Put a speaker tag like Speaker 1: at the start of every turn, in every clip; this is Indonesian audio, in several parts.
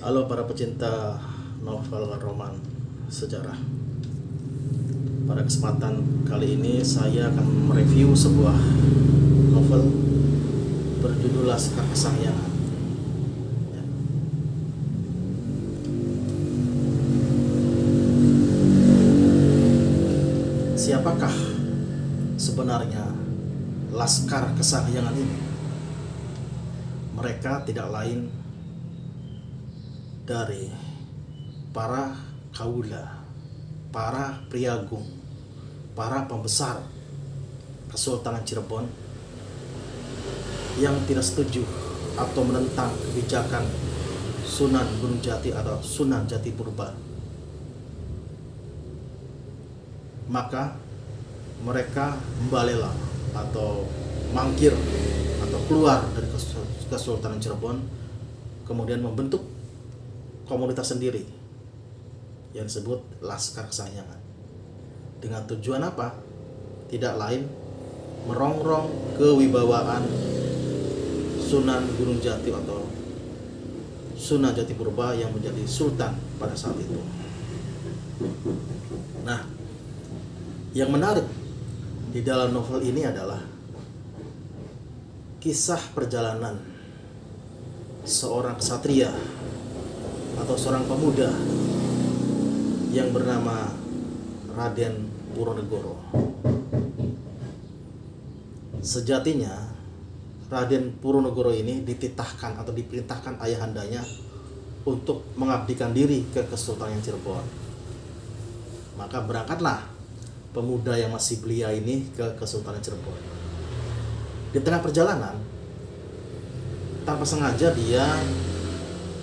Speaker 1: Halo para pecinta novel roman sejarah. Pada kesempatan kali ini saya akan mereview sebuah novel berjudul Laskar Kesahyangan. Ya. Siapakah sebenarnya Laskar Kesahyangan ini? Mereka tidak lain dari para kaula, para priagung, para pembesar Kesultanan Cirebon yang tidak setuju atau menentang kebijakan Sunan Gunung Jati atau Sunan Jati Purba. Maka mereka membalela atau mangkir atau keluar dari Kesultanan Cirebon, kemudian membentuk komunitas sendiri yang disebut Laskar Kesahyangan. Dengan tujuan apa? Tidak lain merongrong kewibawaan Sunan Gunung Jati atau Sunan Jati Purba yang menjadi sultan pada saat itu. Nah, yang menarik di dalam novel ini adalah kisah perjalanan seorang ksatria atau seorang pemuda yang bernama Raden Puronegoro. Sejatinya Raden Puronegoro ini dititahkan atau diperintahkan ayahandanya untuk mengabdikan diri ke Kesultanan Cirebon. Maka berangkatlah pemuda yang masih belia ini ke Kesultanan Cirebon. Di tengah perjalanan, tanpa sengaja dia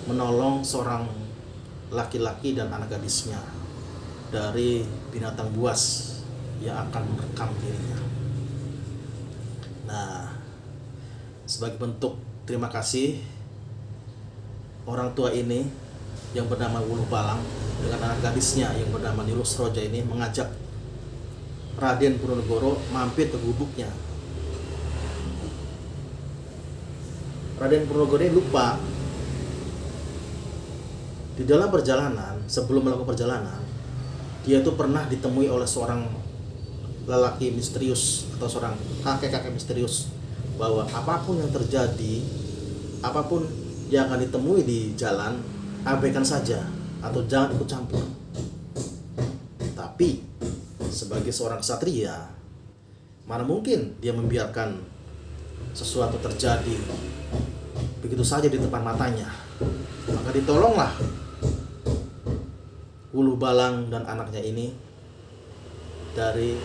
Speaker 1: menolong seorang laki-laki dan anak gadisnya dari binatang buas yang akan merekam dirinya. Nah, sebagai bentuk terima kasih, orang tua ini yang bernama Wuluh Balang dengan anak gadisnya yang bernama Nilus Roja ini mengajak Raden Puronegoro mampir ke gubuknya. Raden Puronegoro ini lupa di dalam perjalanan, sebelum melakukan perjalanan, dia itu pernah ditemui oleh seorang lelaki misterius atau seorang kakek-kakek misterius, bahwa apapun yang terjadi, apapun yang akan ditemui di jalan, abaikan saja atau jangan ikut campur. Tapi sebagai seorang ksatria, mana mungkin dia membiarkan sesuatu terjadi begitu saja di depan matanya. Maka ditolonglah Wuluh Balang dan anaknya ini dari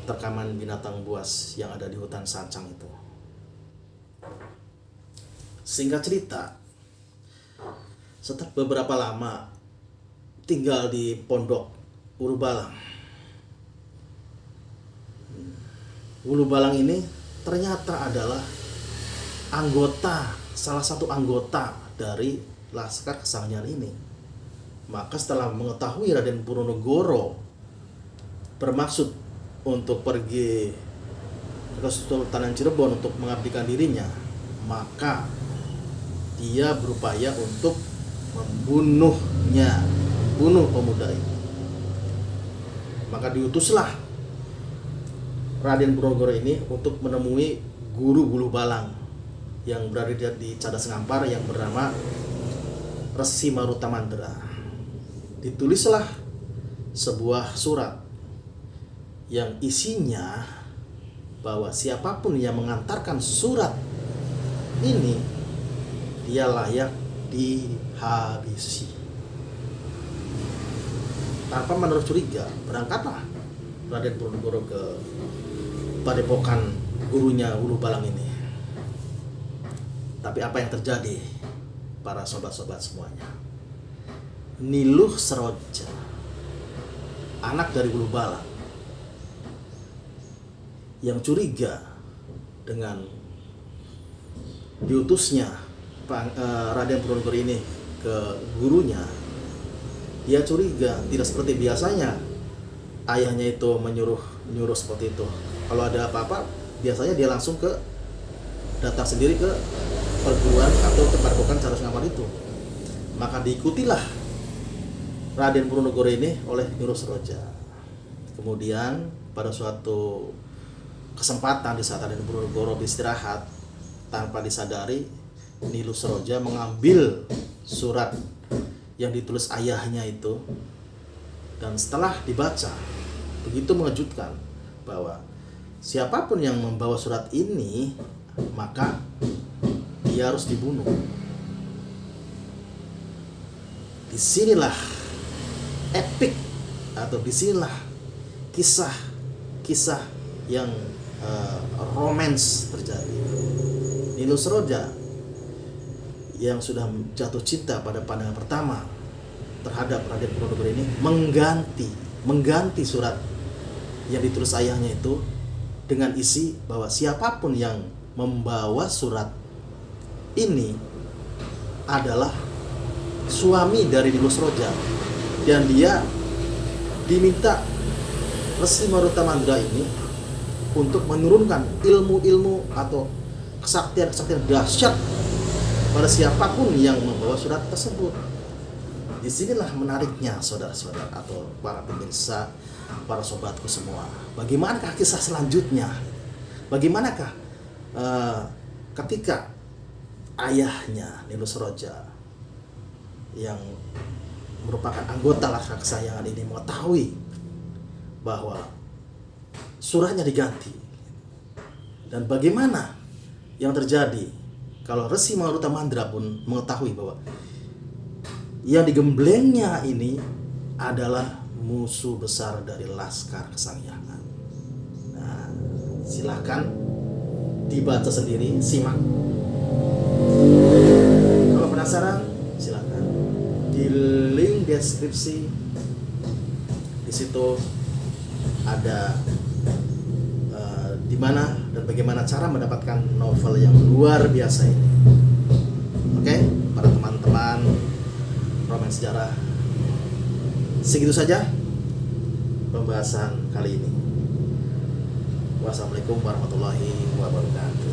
Speaker 1: terkaman binatang buas yang ada di hutan Sancang itu. Singkat cerita, setelah beberapa lama tinggal di pondok Wuluh Balang, Wuluh Balang ini ternyata adalah salah satu anggota dari Laskar Kesahyangan ini. Maka setelah mengetahui Raden Puronegoro bermaksud untuk pergi ke Kesultanan Cirebon untuk mengabdikan dirinya, maka dia berupaya untuk membunuh pemuda ini. Maka diutuslah Raden Puronegoro ini untuk menemui guru Wuluh Balang yang berada di Cadas Ngampar yang bernama Resi Marutamandra. Ditulislah sebuah surat yang isinya bahwa siapapun yang mengantarkan surat ini, dia layak dihabisi. Tanpa menaruh curiga, berangkatlah Raden Puronegoro ke padepokan gurunya Wuluh Balang ini. Tapi apa yang terjadi, para sobat-sobat semuanya? Nilus Roja, anak dari Wuluh Balang, yang curiga dengan diutusnya Raden Puronegoro ini ke gurunya, dia curiga tidak seperti biasanya ayahnya itu menyuruh seperti itu. Kalau ada apa-apa, biasanya dia langsung datang sendiri ke perguruan atau ke padepokan Cadas Ngampar itu. Maka diikutilah Raden Purwonegoro ini oleh Nilo Seroja. Kemudian pada suatu kesempatan di saat Raden Purwonegoro beristirahat, tanpa disadari Nilo Seroja mengambil surat yang ditulis ayahnya itu, dan setelah dibaca begitu mengejutkan bahwa siapapun yang membawa surat ini maka dia harus dibunuh. Disinilah epic atau disinilah kisah yang romance terjadi. Nilo Seroja yang sudah jatuh cinta pada pandangan pertama terhadap Raden Purwonegoro ini mengganti surat yang ditulis ayahnya itu dengan isi bahwa siapapun yang membawa surat ini adalah suami dari Nilo Seroja, dan dia diminta Resi Marutamandra ini untuk menurunkan ilmu-ilmu atau kesaktian-kesaktian dahsyat pada siapapun yang membawa surat tersebut. Disinilah menariknya saudara-saudara atau para pemirsa, para sobatku semua. Bagaimanakah kisah selanjutnya? Bagaimanakah ketika ayahnya Nilo Seroja yang merupakan anggota Laskar Kesayangan ini mengetahui bahwa suratnya diganti, dan bagaimana yang terjadi kalau Resi Marutamandra pun mengetahui bahwa yang digemblengnya ini adalah musuh besar dari Laskar Kesayangan. Nah, silakan dibaca sendiri, simak. Kalau penasaran, silakan di link deskripsi, di situ ada di mana dan bagaimana cara mendapatkan novel yang luar biasa ini. Oke, para teman-teman Roman Sejarah, segitu saja pembahasan kali ini. Wassalamualaikum warahmatullahi wabarakatuh.